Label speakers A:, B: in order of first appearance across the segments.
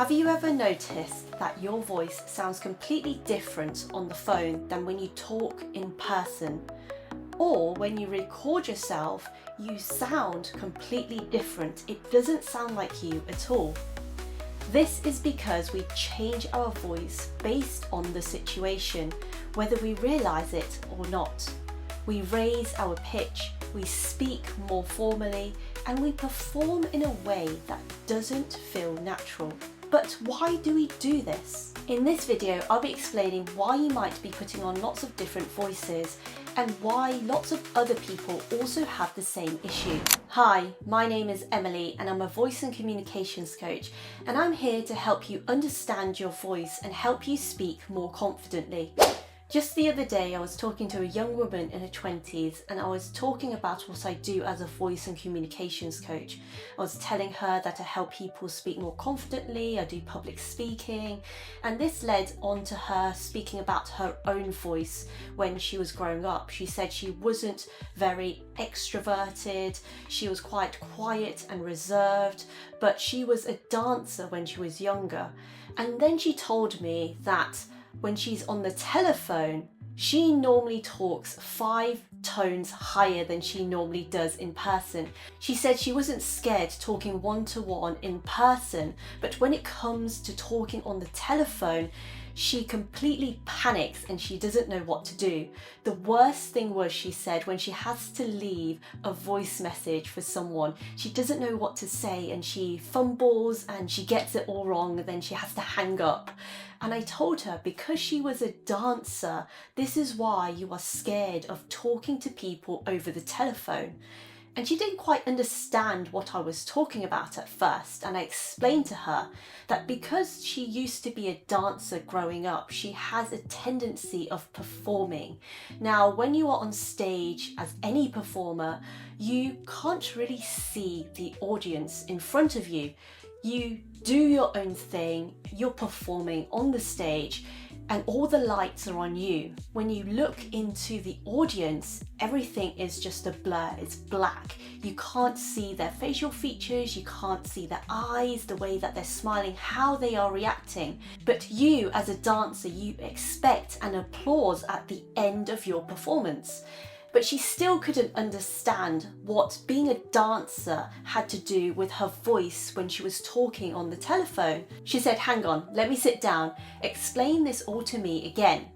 A: Have you ever noticed that your voice sounds completely different on the phone than when you talk in person? Or when you record yourself, you sound completely different. It doesn't sound like you at all. This is because we change our voice based on the situation, whether we realize it or not. We raise our pitch, we speak more formally, and we perform in a way that doesn't feel natural. But why do we do this? In this video, I'll be explaining why you might be putting on lots of different voices and why lots of other people also have the same issue. Hi, my name is Emily and I'm a voice and communications coach, and I'm here to help you understand your voice and help you speak more confidently. Just the other day, I was talking to a young woman in her 20s and I was talking about what I do as a voice and communications coach. I was telling her that I help people speak more confidently, I do public speaking, and this led on to her speaking about her own voice when she was growing up. She said she wasn't very extroverted, she was quite quiet and reserved, but she was a dancer when she was younger. And then she told me that when she's on the telephone, she normally talks 5 tones higher than she normally does in person. She said she wasn't scared talking one-to-one in person, but when it comes to talking on the telephone, she completely panics and she doesn't know what to do. The worst thing was, she said, when she has to leave a voice message for someone, she doesn't know what to say and she fumbles and she gets it all wrong and then she has to hang up. And I told her, because she was a dancer, this is why you are scared of talking to people over the telephone. And she didn't quite understand what I was talking about at first, and I explained to her that because she used to be a dancer growing up, she has a tendency of performing. Now, when you are on stage as any performer, you can't really see the audience in front of you. You do your own thing, you're performing on the stage, and all the lights are on you. When you look into the audience, everything is just a blur, it's black. You can't see their facial features, you can't see their eyes, the way that they're smiling, how they are reacting. But you, as a dancer, you expect an applause at the end of your performance. But she still couldn't understand what being a dancer had to do with her voice when she was talking on the telephone. She said, "Hang on, let me sit down, explain this all to me again."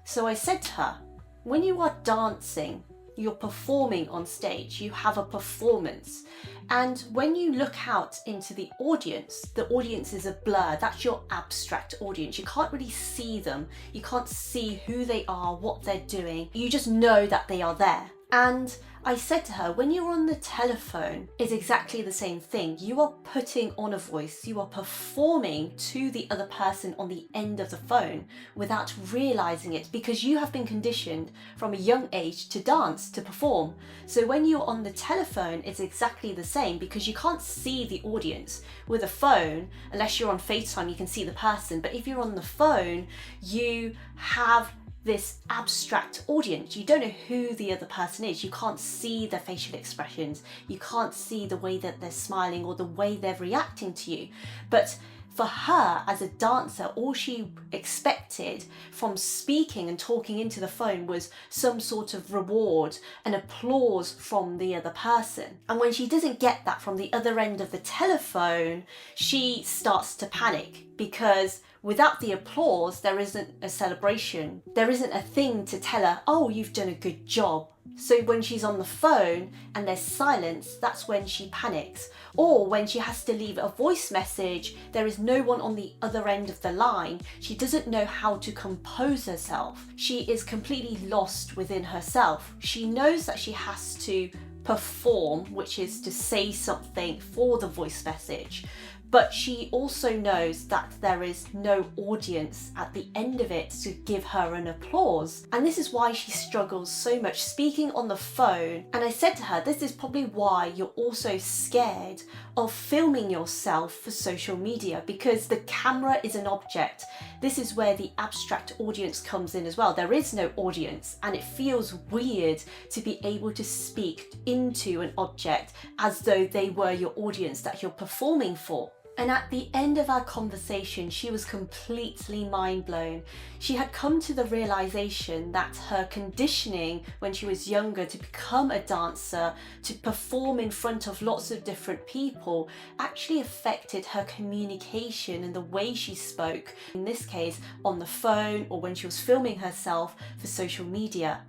A: So I said to her, when you are dancing, you're performing on stage, you have a performance. And when you look out into the audience is a blur. That's your abstract audience. You can't really see them. You can't see who they are, what they're doing. You just know that they are there. And I said to her, when you're on the telephone, it's exactly the same thing. You are putting on a voice, you are performing to the other person on the end of the phone without realizing it, because you have been conditioned from a young age to dance, to perform. So when you're on the telephone, it's exactly the same, because you can't see the audience. With a phone, unless you're on FaceTime, you can see the person. But if you're on the phone, you have this abstract audience. You don't know who the other person is. You can't see their facial expressions. You can't see the way that they're smiling or the way they're reacting to you. But for her, as a dancer, all she expected from speaking and talking into the phone was some sort of reward, an applause from the other person. And when she doesn't get that from the other end of the telephone, she starts to panic, because without the applause, there isn't a celebration. There isn't a thing to tell her, oh, you've done a good job. So when she's on the phone and there's silence, that's when she panics. Or when she has to leave a voice message, there is no one on the other end of the line. She doesn't know how to compose herself. She is completely lost within herself. She knows that she has to perform, which is to say something for the voice message. But she also knows that there is no audience at the end of it to give her an applause. And this is why she struggles so much speaking on the phone. And I said to her, this is probably why you're also scared of filming yourself for social media, because the camera is an object. This is where the abstract audience comes in as well. There is no audience, and it feels weird to be able to speak into an object as though they were your audience that you're performing for. And at the end of our conversation, she was completely mind blown. She had come to the realization that her conditioning when she was younger to become a dancer, to perform in front of lots of different people, actually affected her communication and the way she spoke, in this case on the phone or when she was filming herself for social media.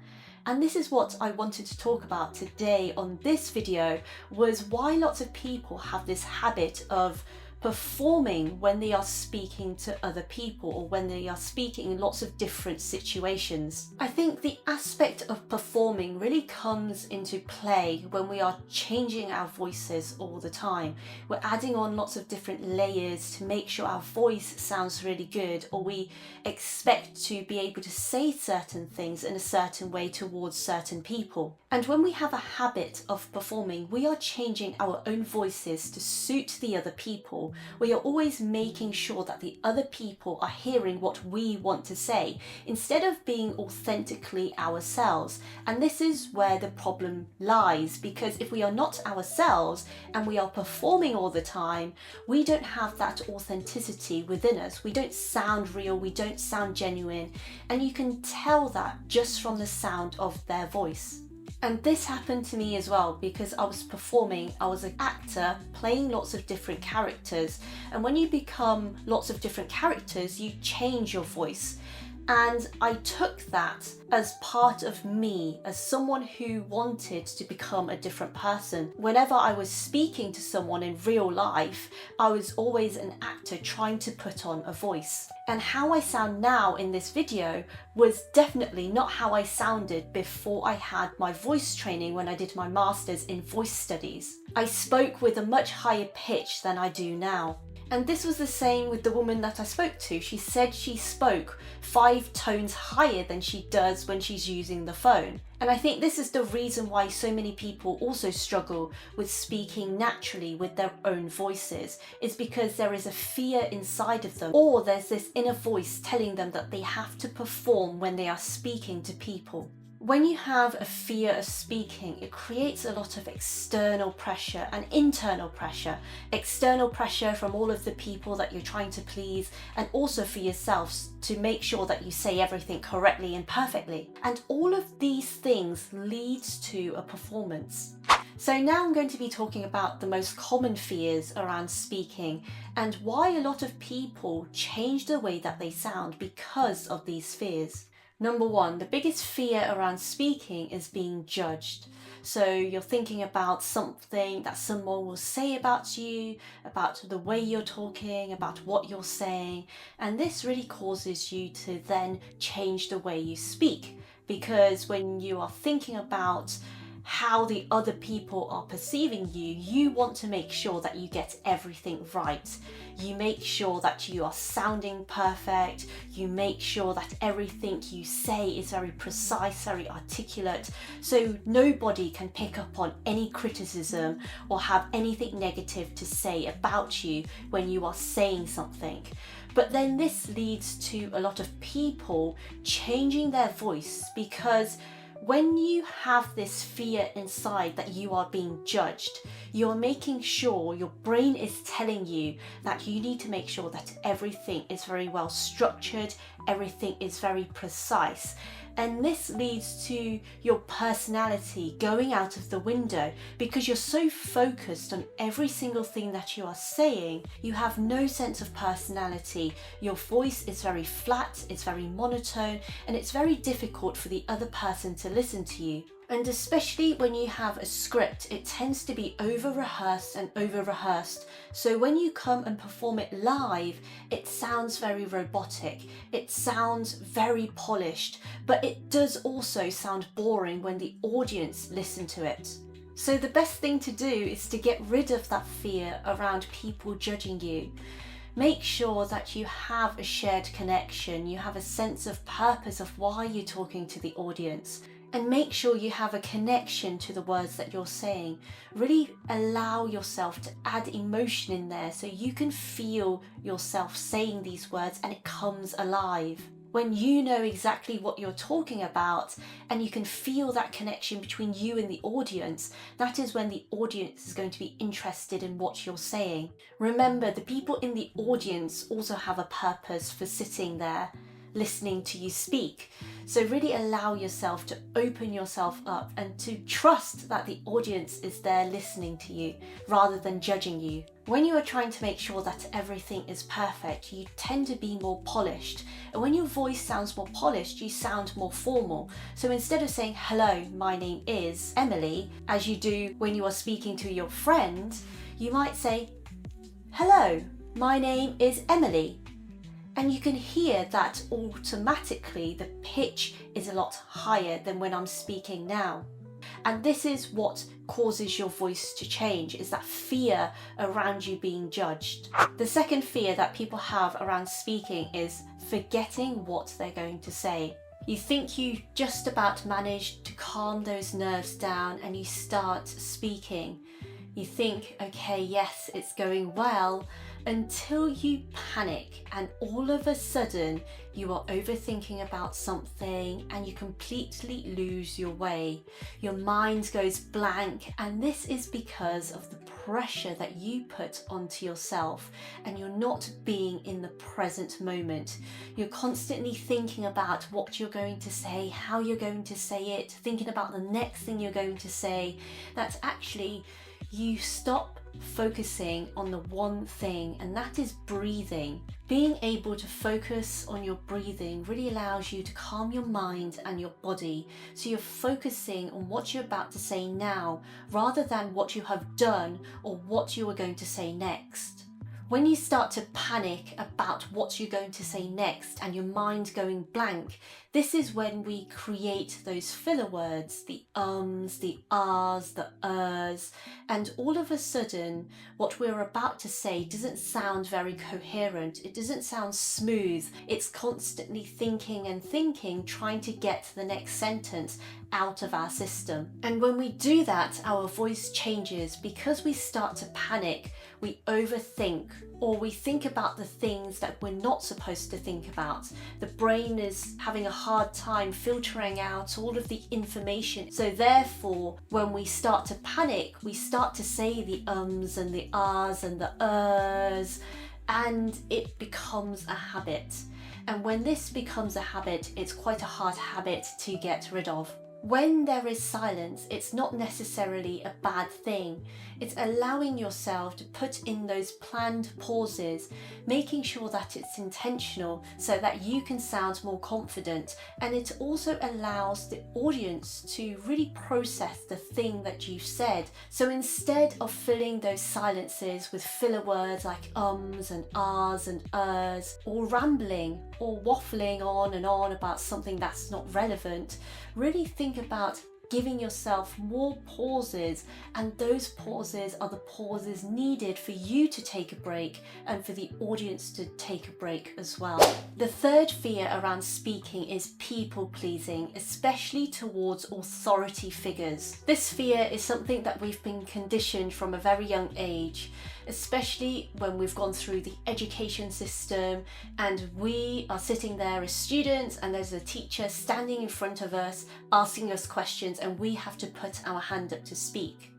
A: And this is what I wanted to talk about today on this video, was why lots of people have this habit of performing when they are speaking to other people or when they are speaking in lots of different situations. I think the aspect of performing really comes into play when we are changing our voices all the time. We're adding on lots of different layers to make sure our voice sounds really good, or we expect to be able to say certain things in a certain way towards certain people. And when we have a habit of performing, we are changing our own voices to suit the other people. We are always making sure that the other people are hearing what we want to say instead of being authentically ourselves. And this is where the problem lies, because if we are not ourselves and we are performing all the time, we don't have that authenticity within us. We don't sound real, we don't sound genuine, and you can tell that just from the sound of their voice. And this happened to me as well, because I was performing, I was an actor playing lots of different characters. And when you become lots of different characters, you change your voice. And I took that as part of me, as someone who wanted to become a different person. Whenever I was speaking to someone in real life, I was always an actor trying to put on a voice. And how I sound now in this video was definitely not how I sounded before I had my voice training when I did my master's in voice studies. I spoke with a much higher pitch than I do now. And this was the same with the woman that I spoke to. She said she spoke 5 tones higher than she does when she's using the phone. And I think this is the reason why so many people also struggle with speaking naturally with their own voices, is because there is a fear inside of them, or there's this inner voice telling them that they have to perform when they are speaking to people. When you have a fear of speaking, it creates a lot of external pressure and internal pressure. External pressure from all of the people that you're trying to please, and also for yourselves to make sure that you say everything correctly and perfectly. And all of these things leads to a performance. So now I'm going to be talking about the most common fears around speaking and why a lot of people change the way that they sound because of these fears. Number 1, the biggest fear around speaking is being judged. So you're thinking about something that someone will say about you, about the way you're talking, about what you're saying, and this really causes you to then change the way you speak, because when you are thinking about how the other people are perceiving you, you want to make sure that you get everything right. You make sure that you are sounding perfect. You make sure that everything you say is very precise, very articulate, so nobody can pick up on any criticism or have anything negative to say about you when you are saying something. But then this leads to a lot of people changing their voice, because when you have this fear inside that you are being judged, you're making sure, your brain is telling you that you need to make sure that everything is very well structured, everything is very precise. And this leads to your personality going out of the window, because you're so focused on every single thing that you are saying, you have no sense of personality. Your voice is very flat, it's very monotone, and it's very difficult for the other person to listen to you. And especially when you have a script, it tends to be over-rehearsed and over-rehearsed. So when you come and perform it live, it sounds very robotic. It sounds very polished, but it does also sound boring when the audience listen to it. So the best thing to do is to get rid of that fear around people judging you. Make sure that you have a shared connection, you have a sense of purpose of why you're talking to the audience. And make sure you have a connection to the words that you're saying. Really allow yourself to add emotion in there so you can feel yourself saying these words and it comes alive. When you know exactly what you're talking about and you can feel that connection between you and the audience, that is when the audience is going to be interested in what you're saying. Remember, the people in the audience also have a purpose for sitting there listening to you speak. So really allow yourself to open yourself up and to trust that the audience is there listening to you rather than judging you. When you are trying to make sure that everything is perfect, you tend to be more polished. And when your voice sounds more polished, you sound more formal. So instead of saying, "Hello, my name is Emily," as you do when you are speaking to your friend, you might say, "Hello, my name is Emily." And you can hear that automatically the pitch is a lot higher than when I'm speaking now. And this is what causes your voice to change, is that fear around you being judged. The second fear that people have around speaking is forgetting what they're going to say. You think you just about managed to calm those nerves down and you start speaking. You think, okay, yes, it's going well, until you panic and all of a sudden you are overthinking about something and you completely lose your way. Your mind goes blank, and this is because of the pressure that you put onto yourself and you're not being in the present moment. You're constantly thinking about what you're going to say, how you're going to say it, thinking about the next thing you're going to say. That's actually, you stop focusing on the one thing, and that is breathing. Being able to focus on your breathing really allows you to calm your mind and your body, so you're focusing on what you're about to say now rather than what you have done or what you are going to say next. When you start to panic about what you're going to say next and your mind going blank, this is when we create those filler words, the ums, the ahs, the ers, and all of a sudden what we're about to say doesn't sound very coherent, it doesn't sound smooth, it's constantly thinking and thinking, trying to get the next sentence out of our system. And when we do that, our voice changes because we start to panic, we overthink, or we think about the things that we're not supposed to think about. The brain is having a hard time filtering out all of the information. So therefore, when we start to panic, we start to say the ums and the ahs and the ers, and it becomes a habit. And when this becomes a habit, it's quite a hard habit to get rid of. When there is silence, it's not necessarily a bad thing. It's allowing yourself to put in those planned pauses, making sure that it's intentional so that you can sound more confident. And it also allows the audience to really process the thing that you've said. So instead of filling those silences with filler words like ums and ahs and ers, or rambling or waffling on about something that's not relevant, really think about giving yourself more pauses, and those pauses are the pauses needed for you to take a break and for the audience to take a break as well. The third fear around speaking is people pleasing, especially towards authority figures. This fear is something that we've been conditioned from a very young age, especially when we've gone through the education system and we are sitting there as students and there's a teacher standing in front of us asking us questions and we have to put our hand up to speak.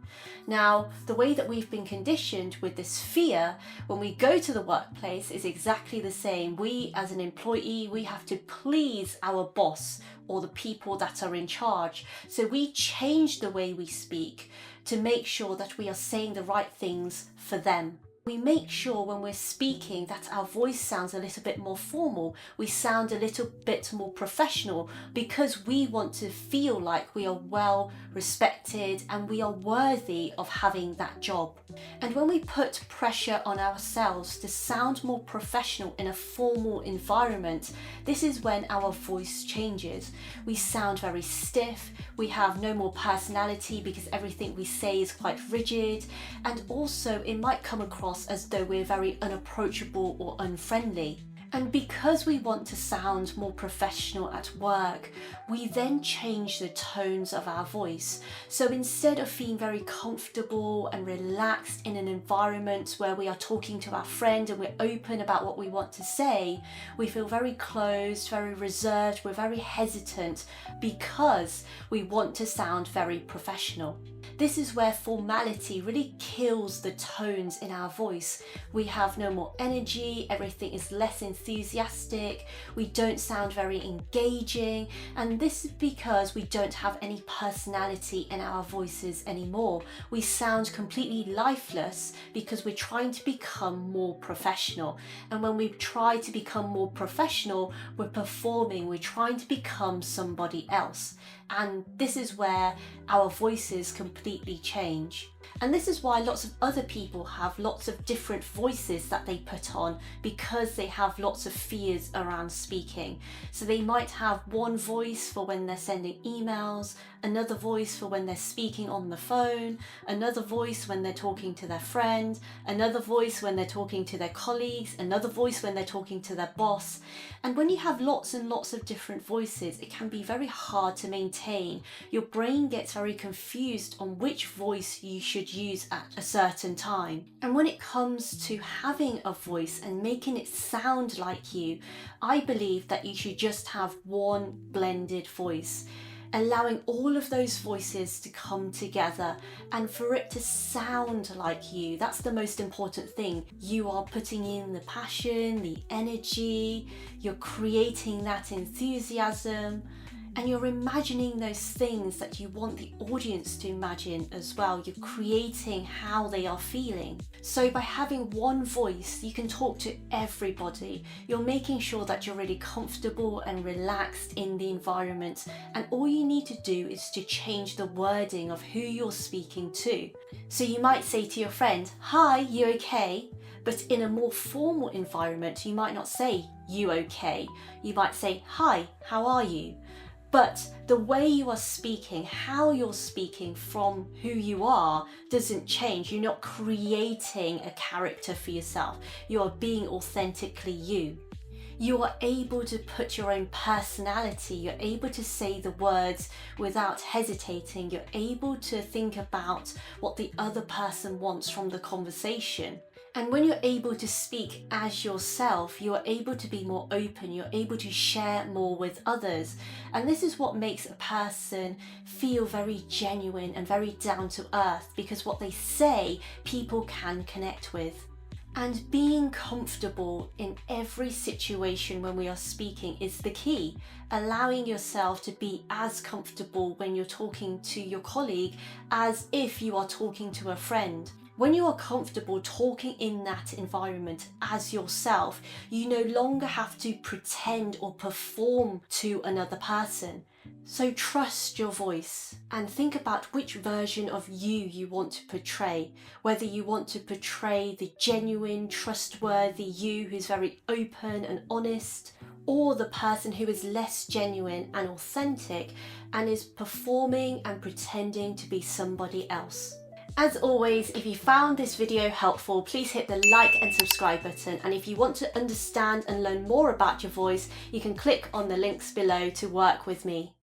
A: Now, the way that we've been conditioned with this fear when we go to the workplace is exactly the same. We, as an employee, we have to please our boss or the people that are in charge. So we change the way we speak to make sure that we are saying the right things for them. We make sure when we're speaking that our voice sounds a little bit more formal, we sound a little bit more professional, because we want to feel like we are well respected and we are worthy of having that job. And when we put pressure on ourselves to sound more professional in a formal environment, this is when our voice changes. We sound very stiff, we have no more personality because everything we say is quite rigid, and also it might come across as though we're very unapproachable or unfriendly. And because we want to sound more professional at work, we then change the tones of our voice. So instead of feeling very comfortable and relaxed in an environment where we are talking to our friend and we're open about what we want to say, we feel very closed, very reserved, we're very hesitant because we want to sound very professional. This is where formality really kills the tones in our voice. We have no more energy, everything is less enthusiastic, we don't sound very engaging, and this is because we don't have any personality in our voices anymore. We sound completely lifeless because we're trying to become more professional. And when we try to become more professional, we're performing, we're trying to become somebody else. And this is where our voices completely change. And this is why lots of other people have lots of different voices that they put on, because they have lots of fears around speaking. So they might have one voice for when they're sending emails, another voice for when they're speaking on the phone, another voice when they're talking to their friend, another voice when they're talking to their colleagues, another voice when they're talking to their boss. And when you have lots and lots of different voices, it can be very hard to maintain. Your brain gets very confused on which voice you should use at a certain time. And when it comes to having a voice and making it sound like you, I believe that you should just have one blended voice, allowing all of those voices to come together and for it to sound like you. That's the most important thing. You are putting in the passion, the energy, you're creating that enthusiasm, and you're imagining those things that you want the audience to imagine as well. You're creating how they are feeling. So by having one voice, you can talk to everybody. You're making sure that you're really comfortable and relaxed in the environment. And all you need to do is to change the wording of who you're speaking to. So you might say to your friend, "Hi, you okay?" But in a more formal environment, you might not say, "You okay?" You might say, "Hi, how are you?" But the way you are speaking, how you're speaking from who you are doesn't change. You're not creating a character for yourself. You are being authentically you. You are able to put your own personality. You're able to say the words without hesitating. You're able to think about what the other person wants from the conversation. And when you're able to speak as yourself, you're able to be more open, you're able to share more with others. And this is what makes a person feel very genuine and very down to earth, because what they say, people can connect with. And being comfortable in every situation when we are speaking is the key. Allowing yourself to be as comfortable when you're talking to your colleague as if you are talking to a friend. When you are comfortable talking in that environment as yourself, you no longer have to pretend or perform to another person. So trust your voice and think about which version of you want to portray. Whether you want to portray the genuine, trustworthy you who's very open and honest, or the person who is less genuine and authentic and is performing and pretending to be somebody else. As always, if you found this video helpful, please hit the like and subscribe button. And if you want to understand and learn more about your voice, you can click on the links below to work with me.